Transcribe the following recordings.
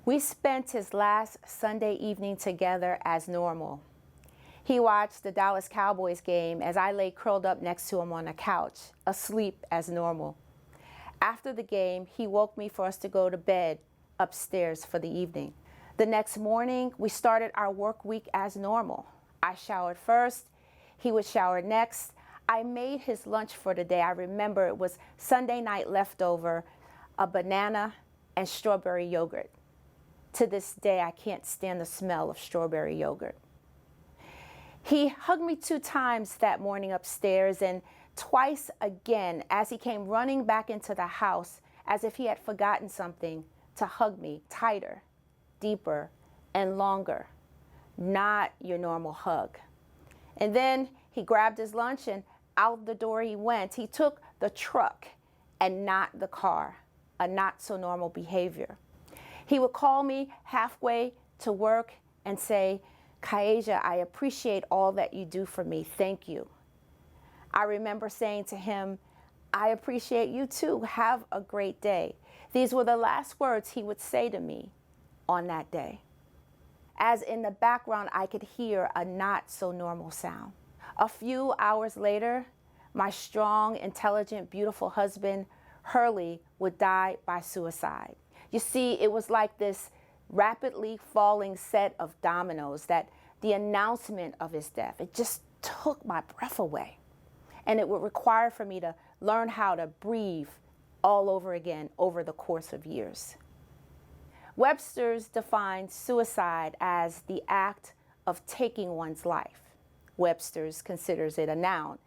We spent his last Sunday evening together as normal. He watched the Dallas Cowboys game as I lay curled up next to him on a couch, asleep as normal. After the game, he woke me for us to go to bed upstairs for the evening. The next morning, we started our work week as normal. I showered first, he would shower next. I made his lunch for the day. I remember it was Sunday night leftover, a banana and strawberry yogurt. To this day, I can't stand the smell of strawberry yogurt. He hugged me 2 times that morning upstairs and twice again as he came running back into the house as if he had forgotten something to hug me tighter, deeper, and longer. Not your normal hug. And then he grabbed his lunch and out the door he went. He took the truck and not the car, a not so normal behavior. He would call me halfway to work and say, "Kaeja, I appreciate all that you do for me. Thank you." I remember saying to him, "I appreciate you too. Have a great day." These were the last words he would say to me on that day. As in the background, I could hear a not so normal sound. A few hours later, my strong, intelligent, beautiful husband, Hurley, would die by suicide. You see, it was like this rapidly falling set of dominoes that the announcement of his death, it just took my breath away. And it would require for me to learn how to breathe all over again over the course of years. Webster's defined suicide as the act of taking one's life. Webster's considers it a noun,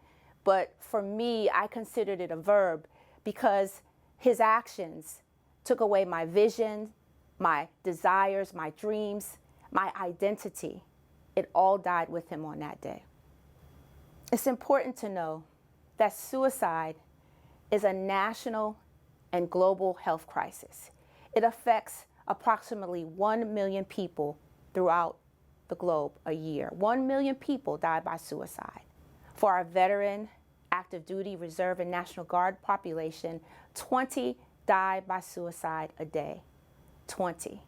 but for me, I considered it a verb because his actions took away my vision, my desires, my dreams, my identity. It all died with him on that day. It's important to know that suicide is a national and global health crisis. It affects approximately 1 million people throughout the globe a year. 1 million people die by suicide. For our veteran, active duty, reserve, and National Guard population, 20 die by suicide a day. 20.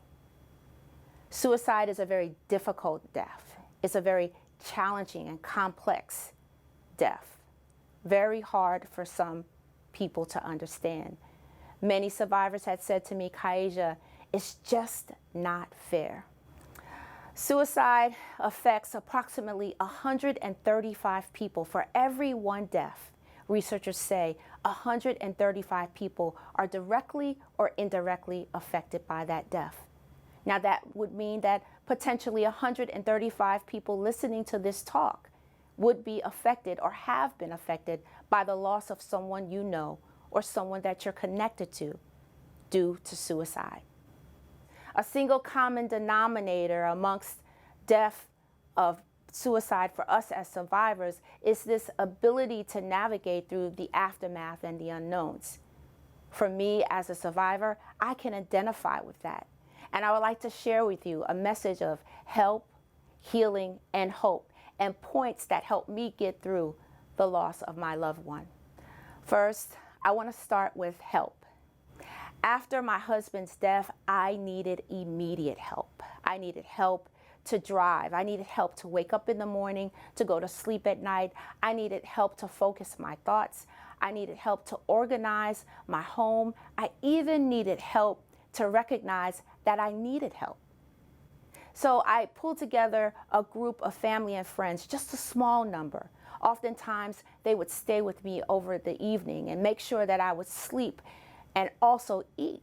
Suicide is a very difficult death. It's a very challenging and complex death. Very hard for some people to understand. Many survivors had said to me, "Kaeja, it's just not fair." Suicide affects approximately 135 people for every 1 death. Researchers say 135 people are directly or indirectly affected by that death. Now that would mean that potentially 135 people listening to this talk would be affected or have been affected by the loss of someone you know or someone that you're connected to due to suicide. A single common denominator amongst death of suicide for us as survivors is this ability to navigate through the aftermath and the unknowns. For me as a survivor, I can identify with that. And I would like to share with you a message of help, healing, and hope, and points that help me get through the loss of my loved one. First, I want to start with help. After my husband's death, I needed immediate help. I needed help to drive. I needed help to wake up in the morning, to go to sleep at night. I needed help to focus my thoughts. I needed help to organize my home. I even needed help to recognize that I needed help. So I pulled together a group of family and friends, just a small number. Oftentimes, they would stay with me over the evening and make sure that I would sleep and also eat.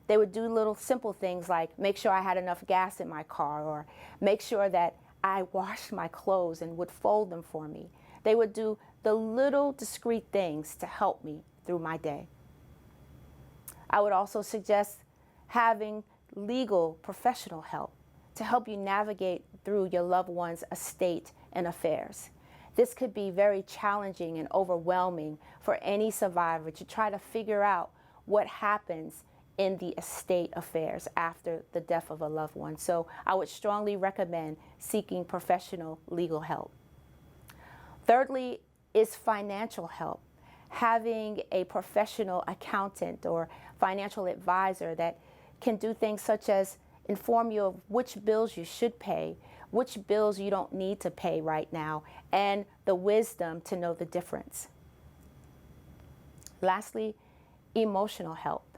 They would do little simple things like make sure I had enough gas in my car or make sure that I washed my clothes and would fold them for me. They would do the little discreet things to help me through my day. I would also suggest having legal professional help to help you navigate through your loved one's estate and affairs. This could be very challenging and overwhelming for any survivor to try to figure out what happens in the estate affairs after the death of a loved one. So I would strongly recommend seeking professional legal help. Thirdly is financial help. Having a professional accountant or financial advisor that can do things such as inform you of which bills you should pay, which bills you don't need to pay right now, and the wisdom to know the difference. Lastly, emotional help.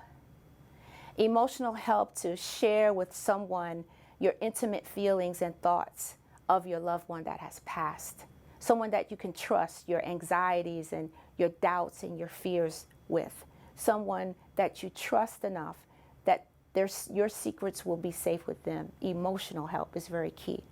Emotional help to share with someone your intimate feelings and thoughts of your loved one that has passed. Someone that you can trust your anxieties and your doubts and your fears with. Someone that you trust enough that your secrets will be safe with them. Emotional help is very key.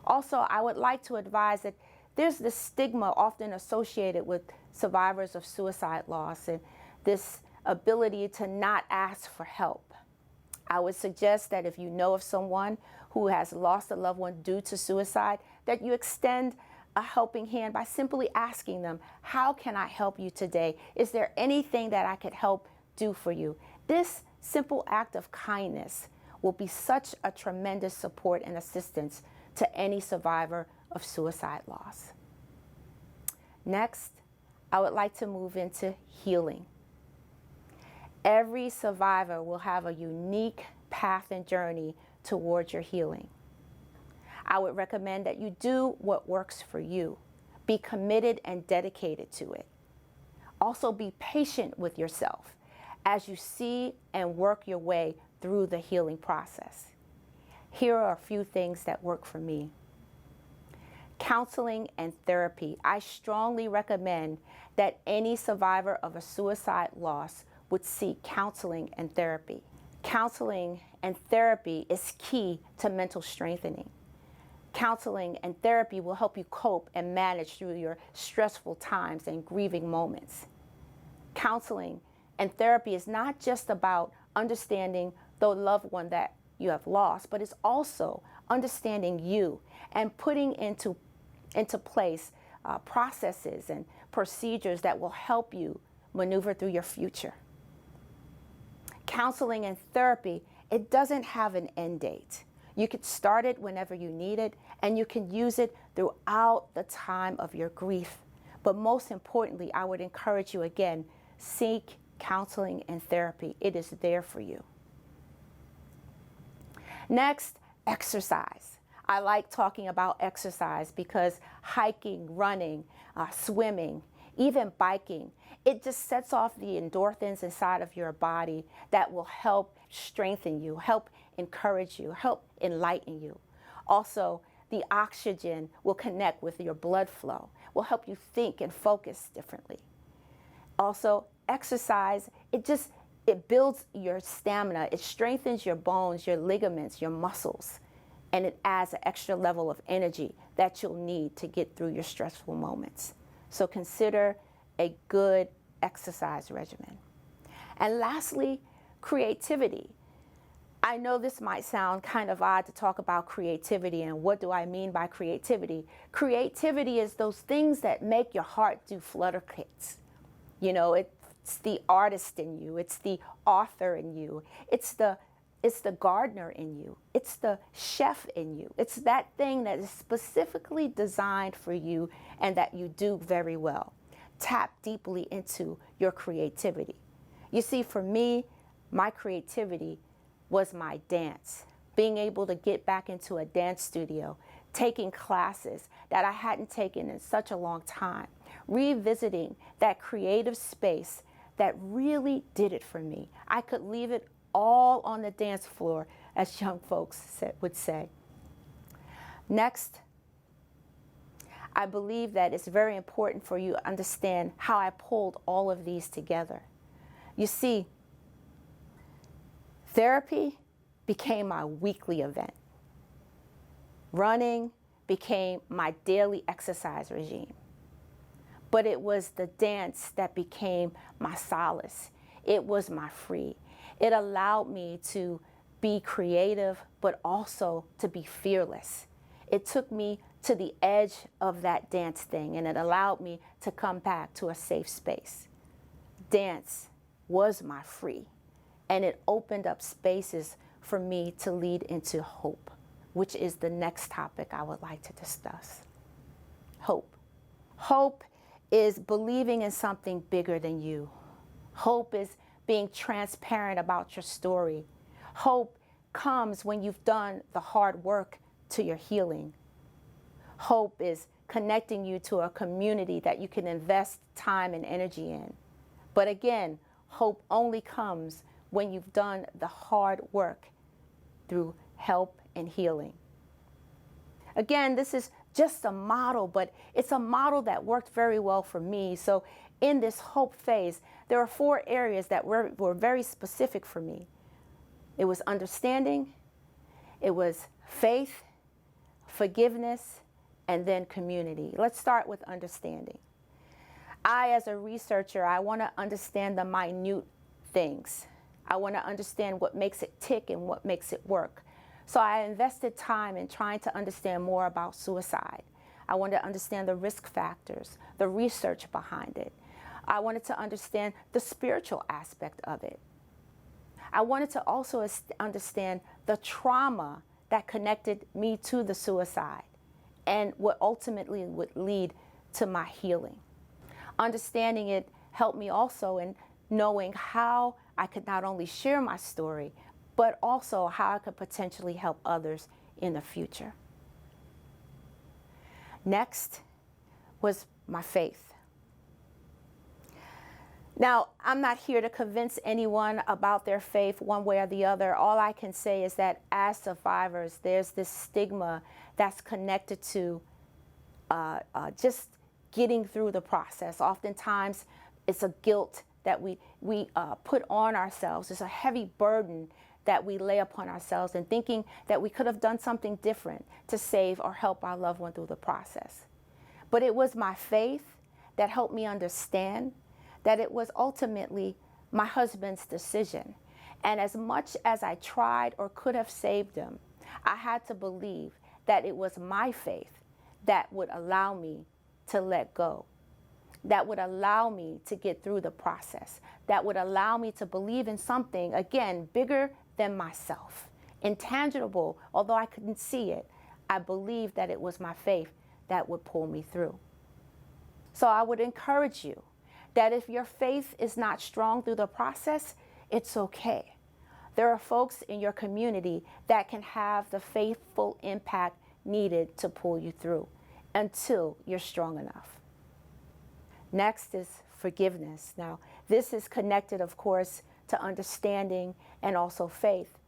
Also, I would like to advise that there's this stigma often associated with survivors of suicide loss and this ability to not ask for help. I would suggest that if you know of someone who has lost a loved one due to suicide, that you extend a helping hand by simply asking them, how can I help you today? Is there anything that I could help do for you? This simple act of kindness will be such a tremendous support and assistance to any survivor of suicide loss. Next, I would like to move into healing. Every survivor will have a unique path and journey towards your healing. I would recommend that you do what works for you. Be committed and dedicated to it. Also be patient with yourself as you see and work your way through the healing process. Here are a few things that work for me. Counseling and therapy. I strongly recommend that any survivor of a suicide loss would seek counseling and therapy. Counseling and therapy is key to mental strengthening. Counseling and therapy will help you cope and manage through your stressful times and grieving moments. Counseling and therapy is not just about understanding the loved one that you have lost, but it's also understanding you and putting into place processes and procedures that will help you maneuver through your future. Counseling and therapy, it doesn't have an end date. You can start it whenever you need it, and you can use it throughout the time of your grief. But most importantly, I would encourage you again, seek counseling and therapy. It is there for you. Next, exercise. I like talking about exercise because hiking, running, swimming, even biking, it just sets off the endorphins inside of your body that will help strengthen you, help encourage you, help enlighten you. Also, the oxygen will connect with your blood flow, will help you think and focus differently. Also, exercise, it builds your stamina, it strengthens your bones, your ligaments, your muscles, and it adds an extra level of energy that you'll need to get through your stressful moments. So consider a good exercise regimen. And lastly, creativity. I know this might sound kind of odd to talk about creativity, and what do I mean by creativity? Creativity is those things that make your heart do flutter kicks. You know, it's the artist in you, it's the author in you, it's the gardener in you, it's the chef in you. It's that thing that is specifically designed for you and that you do very well. Tap deeply into your creativity. You see, for me, my creativity was my dance. Being able to get back into a dance studio, taking classes that I hadn't taken in such a long time, revisiting that creative space that really did it for me. I could leave it all on the dance floor, as young folks would say. Next, I believe that it's very important for you to understand how I pulled all of these together. You see, therapy became my weekly event. Running became my daily exercise regime. But it was the dance that became my solace. It was my free. It allowed me to be creative, but also to be fearless. It took me to the edge of that dance thing, and it allowed me to come back to a safe space. Dance was my free, and it opened up spaces for me to lead into hope, which is the next topic I would like to discuss. Hope. Hope is believing in something bigger than you. Hope is being transparent about your story. Hope comes when you've done the hard work to your healing. Hope is connecting you to a community that you can invest time and energy in. But again, hope only comes when you've done the hard work through help and healing. Again, this is just a model, but it's a model that worked very well for me. So in this hope phase, there are 4 areas that were very specific for me. It was understanding, it was faith, forgiveness, and then community. Let's start with understanding. As a researcher, I want to understand the minute things. I want to understand what makes it tick and what makes it work. So I invested time in trying to understand more about suicide. I wanted to understand the risk factors, the research behind it. I wanted to understand the spiritual aspect of it. I wanted to also understand the trauma that connected me to the suicide and what ultimately would lead to my healing. Understanding it helped me also in knowing how I could not only share my story, but also how I could potentially help others in the future. Next was my faith. Now, I'm not here to convince anyone about their faith one way or the other. All I can say is that as survivors, there's this stigma that's connected to just getting through the process. Oftentimes, it's a guilt that we put on ourselves. It's a heavy burden that we lay upon ourselves and thinking that we could have done something different to save or help our loved one through the process. But it was my faith that helped me understand that it was ultimately my husband's decision. And as much as I tried or could have saved him, I had to believe that it was my faith that would allow me to let go, that would allow me to get through the process, that would allow me to believe in something, again, bigger than myself, intangible. Although I couldn't see it, I believed that it was my faith that would pull me through. So I would encourage you that if your faith is not strong through the process, it's okay. There are folks in your community that can have the faithful impact needed to pull you through until you're strong enough. Next is forgiveness. Now, this is connected, of course, to understanding and also faith,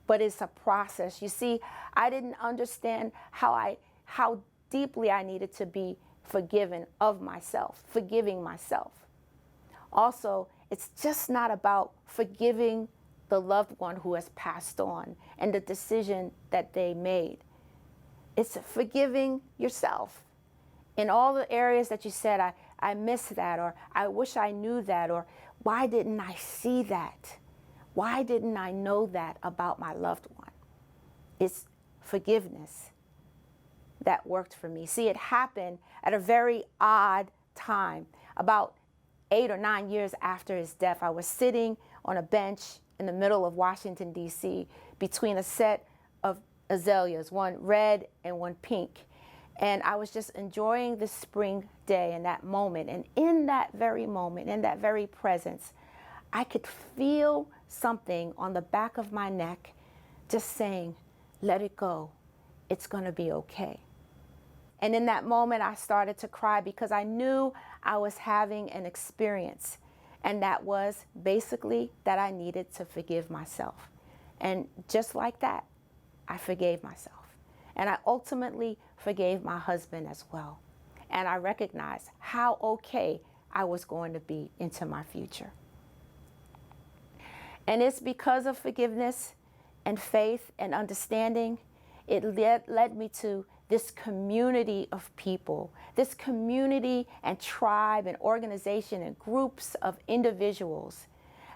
but it's a process. You see, I didn't understand how deeply I needed to be forgiven of myself, forgiving myself. Also, it's just not about forgiving the loved one who has passed on and the decision that they made. It's forgiving yourself in all the areas that you said, I missed that, or I wish I knew that, or why didn't I see that? Why didn't I know that about my loved one? It's forgiveness that worked for me. See, it happened at a very odd time. About 8 or 9 years after his death, I was sitting on a bench in the middle of Washington, D.C., between a set of azaleas, one red and one pink. And I was just enjoying the spring day in that moment. And in that very moment, in that very presence, I could feel something on the back of my neck just saying, let it go. It's going to be okay. And in that moment, I started to cry because I knew I was having an experience. And that was basically that I needed to forgive myself. And just like that, I forgave myself. And I ultimately forgave my husband as well. And I recognized how okay I was going to be into my future. And it's because of forgiveness and faith and understanding, it led me to this community of people, this community and tribe and organization and groups of individuals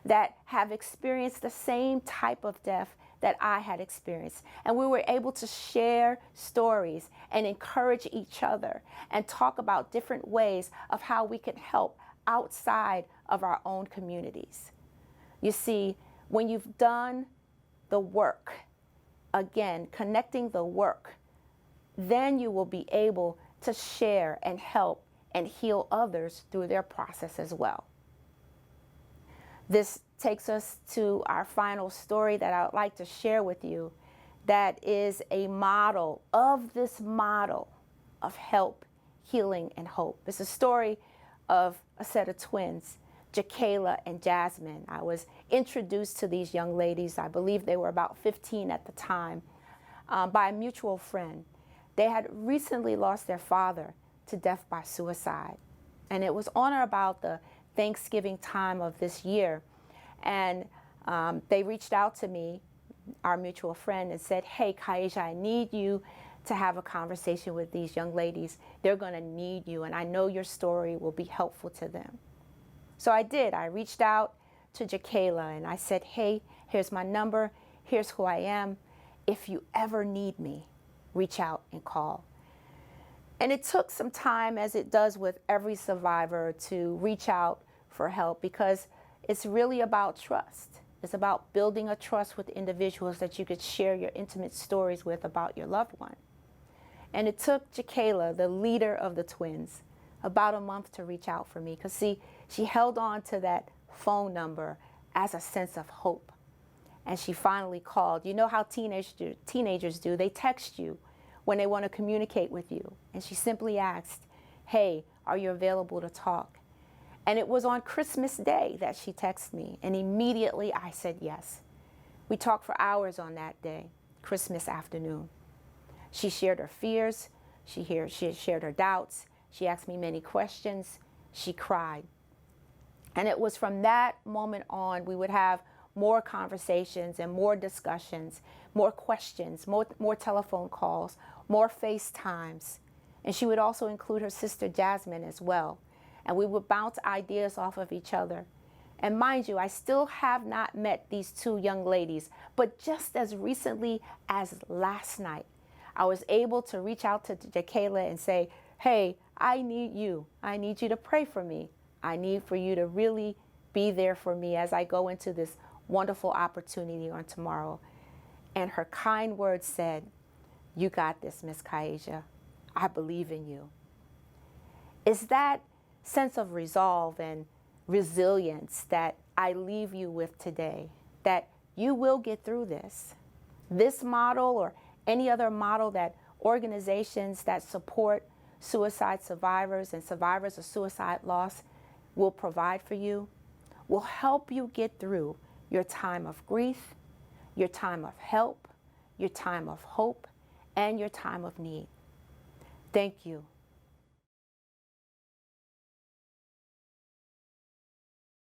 that have experienced the same type of death that I had experienced. And we were able to share stories and encourage each other and talk about different ways of how we can help outside of our own communities. You see, when you've done the work, again, connecting the work, then you will be able to share and help and heal others through their process as well. This takes us to our final story that I would like to share with you, that is a model of this model of help, healing, and hope. It's a story of a set of twins, Jakayla and Jasmine. I was introduced to these young ladies, I believe they were about 15 at the time, by a mutual friend. They had recently lost their father to death by suicide. And it was on or about the Thanksgiving time of this year. And they reached out to me, our mutual friend, and said, hey, Kaisha, I need you to have a conversation with these young ladies. They're going to need you, and I know your story will be helpful to them. So I did. I reached out to Jakayla, and I said, hey, here's my number. Here's who I am. If you ever need me, reach out and call. And it took some time, as it does with every survivor, to reach out for help, because it's really about trust. It's about building a trust with individuals that you could share your intimate stories with about your loved one. And it took Jakayla, the leader of the twins, about a month to reach out for me, because see, she held on to that phone number as a sense of hope. And she finally called. You know how teenagers do. They text you when they want to communicate with you. And she simply asked, hey, are you available to talk? And it was on Christmas Day that she texted me, and immediately I said yes. We talked for hours on that day, Christmas afternoon. She shared her fears, she shared her doubts, she asked me many questions, she cried. And it was from that moment on, we would have more conversations and more discussions, more questions, more telephone calls, more FaceTimes. And she would also include her sister Jasmine as well. And we would bounce ideas off of each other. And mind you, I still have not met these two young ladies, but just as recently as last night, I was able to reach out to Jakayla and say, hey, I need you. I need you to pray for me. I need for you to really be there for me as I go into this wonderful opportunity on tomorrow. And her kind words said, you got this, Miss Kaisha. I believe in you. It's that sense of resolve and resilience that I leave you with today, that you will get through this. This model, or any other model that organizations that support suicide survivors and survivors of suicide loss will provide for you, will help you get through your time of grief, your time of help, your time of hope, and your time of need. Thank you.